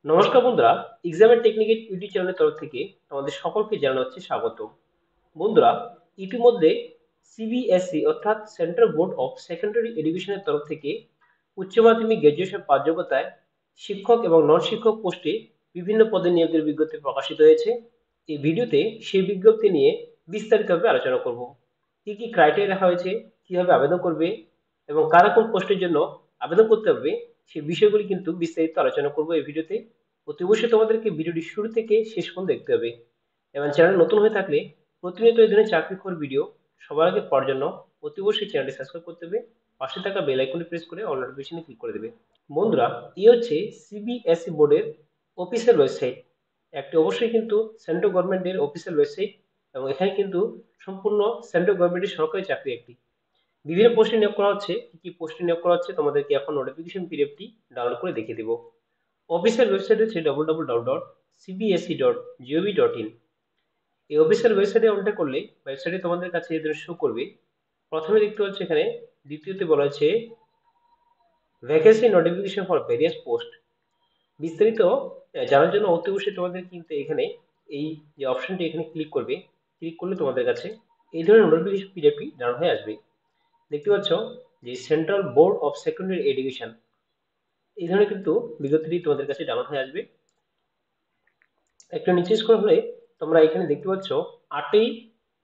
নমস্কার বন্ধুরা, এক্সামের টেকনিকের ইউটিউব চ্যানেলের তরফ থেকে তোমাদের সকলকে জানানো হচ্ছে স্বাগত। বন্ধুরা, ইতিমধ্যে সিবিএসই অর্থাৎ সেন্ট্রাল বোর্ড অফ সেকেন্ডারি এডুকেশনের তরফ থেকে উচ্চ মাধ্যমিক গ্র্যাজুয়েশন পাস যোগ্যতায় শিক্ষক এবং নন শিক্ষক পোস্টে বিভিন্ন পদে নিয়োগের বিজ্ঞপ্তি প্রকাশিত হয়েছে। এই ভিডিওতে সেই বিজ্ঞপ্তি নিয়ে বিস্তারিতভাবে আলোচনা করব। কি কি ক্রাইটেরিয়া রাখা হয়েছে, কিভাবে আবেদন করবে এবং কারা কোন পোস্টের জন্য আবেদন করতে হবে, সেই বিষয়গুলি কিন্তু বিস্তারিত আলোচনা করব এই ভিডিওতে। অতি অবশ্যই তোমাদেরকে ভিডিওটি শুরু থেকে শেষ পর্যন্ত দেখতে হবে এবং চ্যানেল নতুন হয়ে থাকলে প্রতিনিয়ত এই ধরনের চাকরিখোর ভিডিও সবার আগে পাওয়ার জন্য অতি অবশ্যই চ্যানেলটি সাবস্ক্রাইব করতে হবে। পাশে থাকা বেল আইকনটি প্রেস করে অল নোটিফিকেশনে ক্লিক করে দেবে। বন্ধুরা, এই হচ্ছে সিবিএসই বোর্ডের অফিসিয়াল ওয়েবসাইট। একটি অবশ্যই কিন্তু সেন্ট্রাল গভর্নমেন্টের অফিসিয়াল ওয়েবসাইট এবং এখানে কিন্তু সম্পূর্ণ সেন্ট্রাল গভর্নমেন্টের সরকারি চাকরি একটি। বিভিন্ন পোস্টে নিয়োগ করা হচ্ছে। কি কি পোস্টে নিয়োগ করা হচ্ছে তোমাদেরকে এখন নোটিফিকেশন পিডিএফটি ডাউনলোড করে দেখিয়ে দেবো। অফিসিয়াল ওয়েবসাইট হচ্ছে www.cbse.gov.in। এই অফিসিয়াল ওয়েবসাইটে অনটা করলে ওয়েবসাইটে তোমাদের কাছে এদের শো করবে। প্রথমে দেখতে পাচ্ছ এখানে, দ্বিতীয়তে বলা হচ্ছে vacancy notification for various post. বিস্তারিত জানার জন্য অতি অবশ্যই তোমাদের কিন্তু এখানে এই যে অপশনটি এখানে ক্লিক করবে। ক্লিক করলে তোমাদের কাছে এই ধরনের নোটিফিকেশন পিডিএফটি ডাউনলোড হয়ে আসবে। দেখতে পাচ্ছ যে central board of secondary education, এই ধরনের কিন্তু বিজ্ঞপ্তিটি তোমাদের কাছে ডাউনলোড হয়ে আসবে। একটু নিচে স্ক্রল হলে তোমরা এখানে দেখতে পাচ্ছ 8ই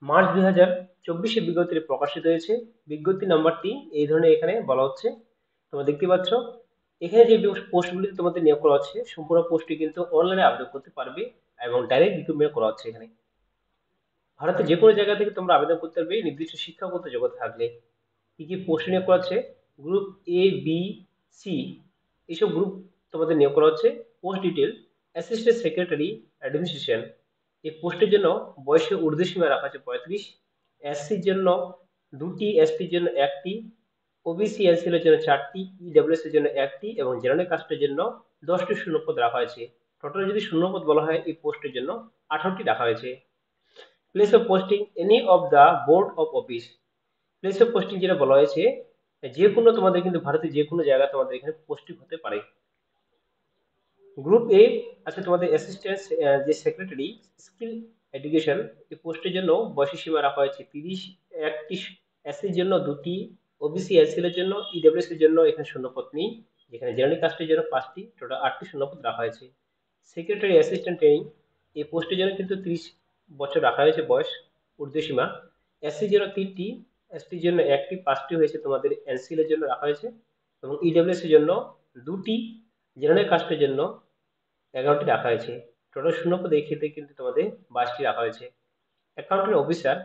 মার্চ 2024 বিজ্ঞপ্তি প্রকাশিত হয়েছে। বিজ্ঞপ্তি নাম্বারটি এই ধরনের এখানে বলা হচ্ছে। তোমরা দেখতে পাচ্ছ এখানে যে পোস্টগুলিতে তোমাদের নিয়োগ করা হচ্ছে সম্পূর্ণ পোস্টটি কিন্তু অনলাইনে আবেদন করতে পারবে এবং ডাইরেক্ট রিক্রুটমেন্ট করা হচ্ছে এখানে। ভারতের যে কোনো জায়গা থেকে তোমরা আবেদন করতে পারবে নির্দিষ্ট শিক্ষাগত যোগ্যতা থাকলে। কি কি পোস্ট নিয়োগ করা হচ্ছে, গ্রুপ এ, বি, সি, এইসব গ্রুপ তোমাদের নিয়োগ করা হচ্ছে। Post detail assistant secretary administration, এই পোস্টের জন্য বয়সের ঊর্ধ্বসীমা রাখা আছে 35। এসসির জন্য 2টি, এসটির জন্য 1টি, ওবিসি এনসিএল এর জন্য 4টি, ইডব্লিউএস এর জন্য 1টি এবং জেনারেল কাস্টের জন্য 10টি শূন্যপদ রাখা হয়েছে। টোটাল যদি শূন্যপদ বলা হয় এই পোস্টের জন্য 18টি রাখা হয়েছে। Place of posting any of the board of office. Place of posting যেটা বলা হয়েছে, যে কোনো তোমাদের কিন্তু ভারতের যে কোনো জায়গায় তোমাদের এখানে পোস্টিং হতে পারে। গ্রুপ এ আছে তোমাদের অ্যাসিস্ট্যান্ট যে সেক্রেটারি স্কিল এডুকেশন, এই পোস্টের জন্য বয়সের সীমা রাখা হয়েছে 30। 1টি, এসসির জন্য 2টি, ওবিসি এসসিএল এর জন্য, ইডব্লিউএস এর জন্য এখানে শূন্যপদ নেই। যেখানে জেনারেল কাস্টের জন্য 5টি, টোটাল 8টি শূন্যপদ রাখা হয়েছে। সেক্রেটারি অ্যাসিস্ট্যান্ট ট্রেনিং, এই পোস্টের জন্য কিন্তু 30 বছর রাখা হয়েছে বয়স ঊর্ধ্বসীমা। এসসির জন্য 3টি, এসটির জন্য 1টি, 5টি হয়েছে তোমাদের এনসিএল এর জন্য রাখা হয়েছে এবং ইডব্লিউএস এর জন্য 2টি, জেনারেল কাস্টের জন্য 11টি রাখা হয়েছে। টোটাল শূন্যপদ এই ক্ষেত্রে কিন্তু তোমাদের 22টি রাখা হয়েছে। অ্যাকাউন্টেন্ট অফিসার,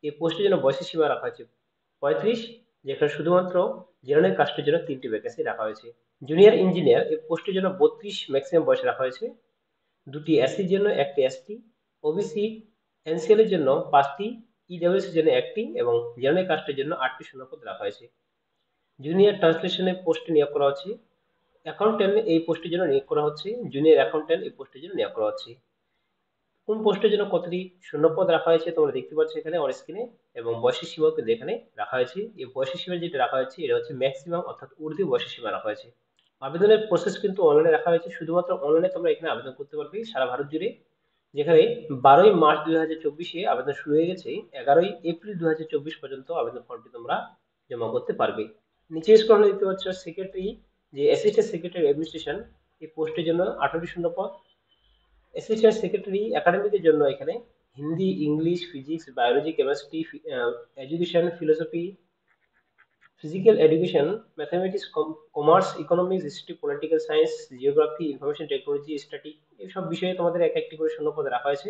এই পোস্টের জন্য বয়সের সীমা রাখা হয়েছে 35, যেখানে শুধুমাত্র জেনারেল কাস্টের জন্য 3টি ভ্যাকেন্সি রাখা হয়েছে। জুনিয়র ইঞ্জিনিয়ার, এই পোস্টের জন্য 32 ম্যাক্সিমাম বয়স রাখা হয়েছে। 2টি এসসির জন্য, 1টি এসটি, ওবিসি এনসিএল এর জন্য 5টি, ইডব্লিউএস এর জন্য 1টি এবং জেনারেল কাস্টের জন্য 8টি শূন্যপদ রাখা হয়েছে। জুনিয়র ট্রান্সলেশনের পোস্টে নিয়োগ করা হচ্ছে। অ্যাকাউন্টেন্ট এই পোস্টের জন্য নিয়োগ করা হচ্ছে। জুনিয়র অ্যাকাউন্টেন্ট এই পোস্টের জন্য নিয়োগ করা হচ্ছে। কোন পোস্টের জন্য কতটি শূন্যপদ রাখা হয়েছে তোমরা দেখতে পাচ্ছ এখানে অন স্ক্রিনে এবং বয়সের সীমাও কিন্তু এখানে রাখা হয়েছে। এই বয়সের সীমা যেটা রাখা হয়েছে এটা হচ্ছে ম্যাক্সিমাম অর্থাৎ ঊর্ধ্ব বয়সের সীমা রাখা হয়েছে। আবেদনের প্রসেস কিন্তু অনলাইনে রাখা হয়েছে। শুধুমাত্র অনলাইনে তোমরা এখানে আবেদন করতে পারবে সারা ভারত জুড়ে। যেখানে 12ই মার্চ 2024 আবেদন শুরু হয়ে গেছে, 11ই এপ্রিল 2024 পর্যন্ত আবেদন ফর্মটি তোমরা জমা করতে পারবে। নিচে স্ক্রল দেখতে পাচ্ছ সেক্রেটারি যে অ্যাসিস্ট্যান্ট সেক্রেটারি অ্যাডমিনিস্ট্রেশন, এই পোস্টের জন্য 18টি শূন্যপদ। অ্যাসিস্ট্যান্ট সেক্রেটারি একাডেমিকের জন্য এখানে Hindi, English, physics, biology, chemistry, education, philosophy, physical education, mathematics, commerce, economics, history, political science, geography, information technology, static, এইসব বিষয়ে তোমাদের এক একটি করে শূন্যপদ রাখা হয়েছে।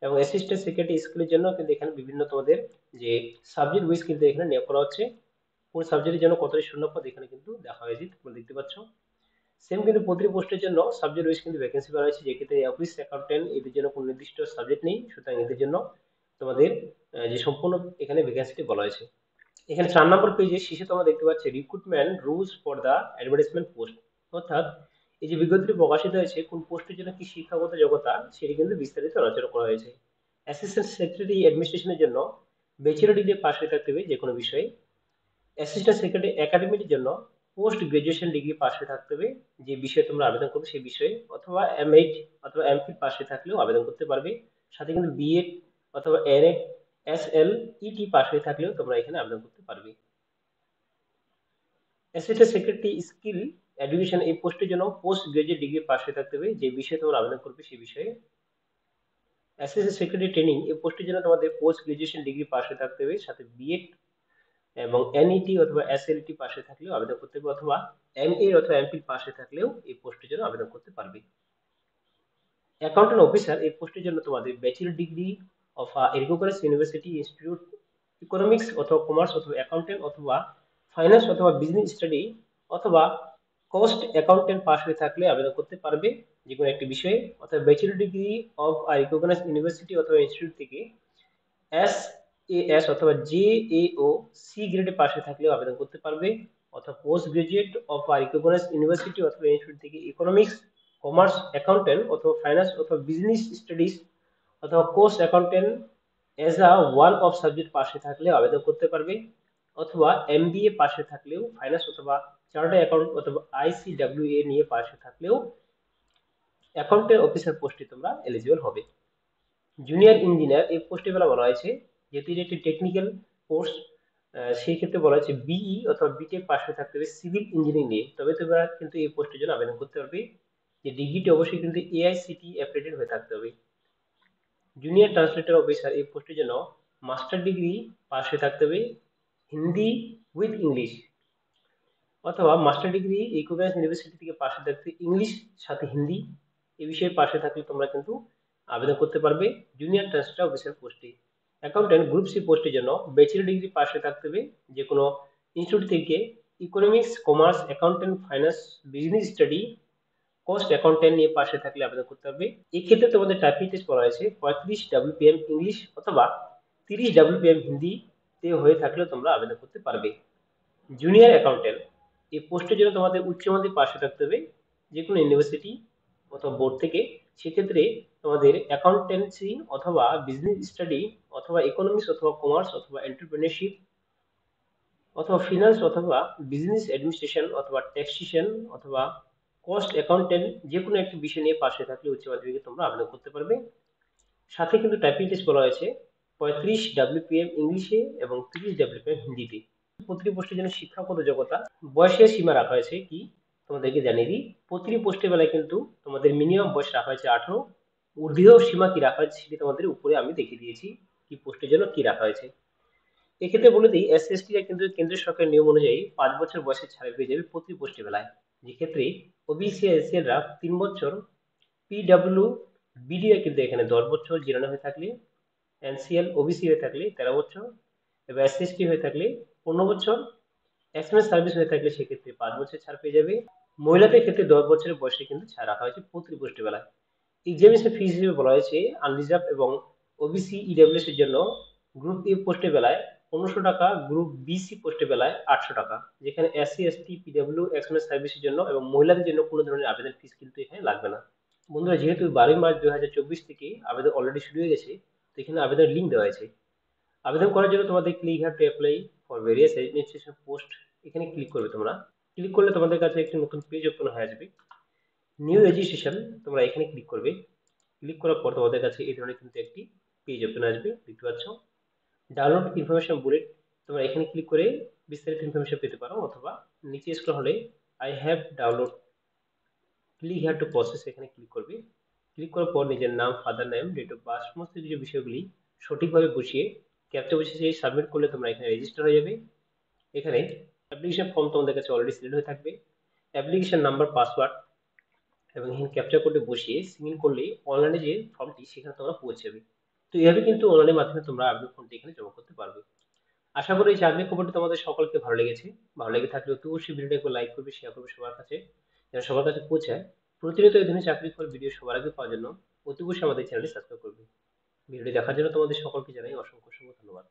এবং অ্যাসিস্ট্যান্ট সেক্রেটারি স্কুলের জন্য কিন্তু এখানে বিভিন্ন তোমাদের যে সাবজেক্ট ওয়াইজ কিন্তু এখানে নিয়োগ করা হচ্ছে। কোন সাবজেক্টের জন্য কতটি শূন্যপদ এখানে কিন্তু দেখা হয়েছে, তোমরা দেখতে পাচ্ছ। সেম কিন্তু প্রতিটি পোস্টের জন্য সাবজেক্ট ওয়াইজ কিন্তু ভ্যাকেন্সি করা হয়েছে। যেক্ষেত্রে অফিস অ্যাকাউন্টেন্ট এদের জন্য কোনো নির্দিষ্ট সাবজেক্ট নেই, সুতরাং এদের জন্য তোমাদের যে সম্পূর্ণ এখানে ভ্যাকেন্সিটি বলা হয়েছে। এখানে 4 নম্বর পেজে শেষে তোমরা দেখতে পাচ্ছ recruitment rules for the advertisement post, অর্থাৎ এই যে বিজ্ঞপ্তি প্রকাশিত হয়েছে কোন পোস্টের জন্য কি শিক্ষাগত যোগ্যতা সেটি কিন্তু বিস্তারিত আলোচনা করা হয়েছে। অ্যাসিস্ট্যান্ট সেক্রেটারি অ্যাডমিনিস্ট্রেশনের জন্য ব্যাচেলর ডিগ্রি পাস হয়ে থাকতে হবে যে কোনো বিষয়ে। অ্যাসিস্ট্যান্ট সেক্রেটারি একাডেমির জন্য পোস্ট গ্রাজুয়েশন ডিগ্রি পাশ হয়ে থাকতে হবে, যে বিষয়ে তোমরা আবেদন করবে সেই বিষয়ে, অথবা এমএড অথবা এমফিল পাশ হয়ে থাকলেও আবেদন করতে পারবে। সাথে কিন্তু বিএড অথবা এনএড এসএলইটি পাশ হয়ে থাকলেও তোমরা এখানে আবেদন করতে পারবে। অ্যাসিস্ট্যান্ট সেক্রেটারি স্কিল এডুকেশন এই পোস্টের জন্য পোস্ট গ্রাজুয়েট ডিগ্রি পাশ হয়ে থাকতে হবে, যে বিষয়ে তোমরা আবেদন করবে সেই বিষয়ে। অ্যাসিস্ট্যান্ট সেক্রেটারি ট্রেনিং এই পোস্টের জন্য তোমাদের পোস্ট গ্রাজুয়েশন ডিগ্রি পাশ হয়ে থাকতে হবে, সাথে বিএড এবং এনইটি অথবা এসএলটি পাশে থাকলেও আবেদন করতে পারবে, অথবা এমএ অথবা এমফিল পাশে থাকলেও এই পোস্টের জন্য আবেদন করতে পারবে। অ্যাকাউন্টেন্ট অফিসার এই পোস্টের জন্য তোমাদের bachelor degree of recognised university institute economics অথবা কমার্স অথবা অ্যাকাউন্টেন্ট অথবা ফাইন্যান্স অথবা বিজনেস স্টাডি অথবা কস্ট অ্যাকাউন্টেন্ট পাশ হয়ে থাকলে আবেদন করতে পারবে যে কোনো একটি বিষয়ে, অথবা bachelor degree of recognised university অথবা ইনস্টিটিউট থেকে এসএএস অথবা জেএও সি গ্রেডে পাশে থাকলেও আবেদন করতে পারবে, অথবা post graduate of recognised university অথবা ইনস্টিটিউট থেকে ইকোনমিক্স কমার্স অ্যাকাউন্টেন্ট অথবা ফাইন্যান্স অথবা বিজনেস স্টাডিজ অথবা course accountant as a one of subject পাশে থাকলেও আবেদন করতে পারবে, অথবা এমবিএ পাশে থাকলেও ফাইন্যান্স অথবা চার্টার্ড অ্যাকাউন্ট অথবা আইসিডব্লিউএ নিয়ে পাশে থাকলেও অ্যাকাউন্টেন্ট অফিসার পোস্টে তোমরা এলিজিবল হবে। জুনিয়র ইঞ্জিনিয়ার এই পোস্টে বেলা বলা হয়েছে, যেহেতু এটি একটি টেকনিক্যাল কোর্স, সেই ক্ষেত্রে বলা হয়েছে বিই অথবা বিটেক পাস হয়ে থাকতে হবে সিভিল ইঞ্জিনিয়ারিং নিয়ে, তবে তোমরা কিন্তু এই পোস্টের জন্য আবেদন করতে পারবে, যে ডিগ্রিটি অবশ্যই কিন্তু এআইসিটি অ্যাপ্রেডেড হয়ে থাকতে হবে। জুনিয়র ট্রান্সলেটর অফিসার এই পোস্টের জন্য মাস্টার ডিগ্রি পাস হয়ে থাকতে হবে হিন্দি উইথ ইংলিশ, অথবা মাস্টার ডিগ্রি রিকগনাইজড ইউনিভার্সিটি থেকে পাস হয়ে থাকতে ইংলিশ সাথে হিন্দি এই বিষয়ে পাশে থাকলে তোমরা কিন্তু আবেদন করতে পারবে জুনিয়র ট্রান্সলেটর অফিসার পোস্টে। অ্যাকাউন্টেন্ট গ্রুপ সি পোস্টের জন্য ব্যাচেলর ডিগ্রি পাস হয়ে থাকতে হবে যে কোনো ইনস্টিটিউট থেকে economics commerce accountant finance business study cost accountant নিয়ে পাশে থাকলে আবেদন করতে পারবে। এই ক্ষেত্রে তোমাদের টাইপিং টেস্ট করা হয়েছে 35 ডব্লিউপিএম ইংলিশ অথবা 30 ডব্লিউপিএম হিন্দিতে হয়ে থাকলেও তোমরা আবেদন করতে পারবে। জুনিয়র অ্যাকাউন্টেন্ট এই পোস্টের জন্য তোমাদের উচ্চ মাধ্যমিক পাশে থাকতে হবে যে কোনো ইউনিভার্সিটি অথবা বোর্ড থেকে, সেক্ষেত্রে তোমাদের অ্যাকাউন্টেন্সি অথবা বিজনেস স্টাডি অথবা ইকোনমিক্স অথবা কমার্স অথবা এন্টারপ্রেনারশিপ অথবা ফিনান্স অথবা বিজনেস অ্যাডমিনিস্ট্রেশন অথবা ট্যাক্সেশন অথবা কস্ট অ্যাকাউন্টেন্ট যে কোনো একটি বিষয় নিয়ে পাশে থাকলে উচ্চ মাধ্যমিকে তোমরা আবেদন করতে পারবে। সাথে কিন্তু টাইপিং টেস্ট বলা হয়েছে 35 ডব্লিউপিএম ইংলিশে এবং 30 ডব্লিউপিএম হিন্দিতে। প্রতিটি পোস্টের জন্য শিক্ষাগত যোগ্যতা বয়সের সীমা রাখা হয়েছে কি তোমাদেরকে জানিয়ে দিই, প্রতিটি পোস্টের বেলায় কিন্তু তোমাদের মিনিমাম বয়স রাখা হয়েছে 18, ঊর্ধ্ব সীমা কি রাখা হয়েছে সেটি তোমাদের উপরে আমি দেখিয়ে দিয়েছি কি পোস্টের জন্য কি রাখা হয়েছে। এক্ষেত্রে বলে দিই এসসি এসটিরা কিন্তু কেন্দ্র সরকারের নিয়ম অনুযায়ী 5 বছর বয়সে ছাড় পেয়ে যাবে প্রতি পোস্টের বেলায়, যেক্ষেত্রে ওবিসি এসসিরা 3 বছর, পিডব্লিউ বিডিরা কিন্তু এখানে 10 বছর জেনারেল হয়ে থাকলে, এনসিএল ওবিসি হয়ে থাকলে 13 বছর, এবার এসসি এসটি হয়ে থাকলে 15 বছর, এক্সএমএস সার্ভিস হয়ে থাকলে সেক্ষেত্রে 5 বছর ছাড় পেয়ে যাবে। মহিলাদের ক্ষেত্রে 10 বছরের বয়সে কিন্তু ছাড় রাখা হয়েছে প্রতি পোস্টের বেলায়। এক্সামিনেশন ফিস হিসেবে বলা হয়েছে আনরিজার্ভ এবং ওবিসি ইডব্লিউএস এর জন্য গ্রুপ এ পোস্টের বেলায় 1500 টাকা, গ্রুপ বিসি পোস্টের বেলায় 800 টাকা, যেখানে এসসি এসটি পিডব্লিউ এক্সএমএস সার্ভিসের জন্য এবং মহিলাদের জন্য কোনো ধরনের আবেদন ফিস কিন্তু এখানে লাগবে না। বন্ধুরা যেহেতু 12 মার্চ 2024 থেকে আবেদন অলরেডি শুরু হয়ে গেছে, তো এখানে আবেদনের লিঙ্ক দেওয়া আছে। আবেদন করার জন্য তোমাদের click here to apply for various administration post, এখানে ক্লিক করবে তোমরা। ক্লিক করলে তোমাদের কাছে একটি নতুন পেজ ওপেন হয়ে যাবে, নিউ রেজিস্ট্রেশন, তোমরা এখানে ক্লিক করবে। ক্লিক করার পর তোমাদের কাছে এই ধরনের কিন্তু একটি পেজ ওপেন আসবে, দেখতে পাচ্ছ। ডাউনলোড ইনফরমেশন বুলেট, তোমরা এখানে ক্লিক করে বিস্তারিত ইনফরমেশন পেতে পারো, অথবা নিচে স্ক্রল হলে I have download, click here to process, এখানে ক্লিক করবে। ক্লিক করার পর নিজের নাম, father name, date of birth, সমস্ত কিছু বিষয়গুলি সঠিকভাবে বসিয়ে ক্যাপচা বসিয়ে সাবমিট করলে তোমরা এখানে রেজিস্টার হয়ে যাবে। এখানে অ্যাপ্লিকেশন ফর্ম তোমাদের কাছে অলরেডি সিলেক্ট হয়ে থাকবে, অ্যাপ্লিকেশন নাম্বার, পাসওয়ার্ড এবং এখানে ক্যাপচা কোডে বসিয়ে সিগন করলে অনলাইনে যে ফর্মটি সেখানে তোমরা পৌঁছাবে। তো এইভাবে কিন্তু অনলাইনের মাধ্যমে তোমরা আবেদন ফর্মটি এখানে জমা করতে পারবে। আশা করি এই চাকরির খবরটি তোমাদের সকলকে ভালো লেগেছে। ভালো লেগে থাকলে অতি অবশ্যই ভিডিওটা একটু লাইক করবে, শেয়ার করবে সবার কাছে, যেন সবার কাছে পৌঁছায়। প্রতিনিয়ত এই ধরনের চাকরির খবর ভিডিও সবার আগে পাওয়ার জন্য অতি অবশ্যই আমাদের চ্যানেলটি সাবস্ক্রাইব করবে। ভিডিওটি দেখার জন্য তোমাদের সকলকে জানাই অসংখ্য অসংখ্য ধন্যবাদ।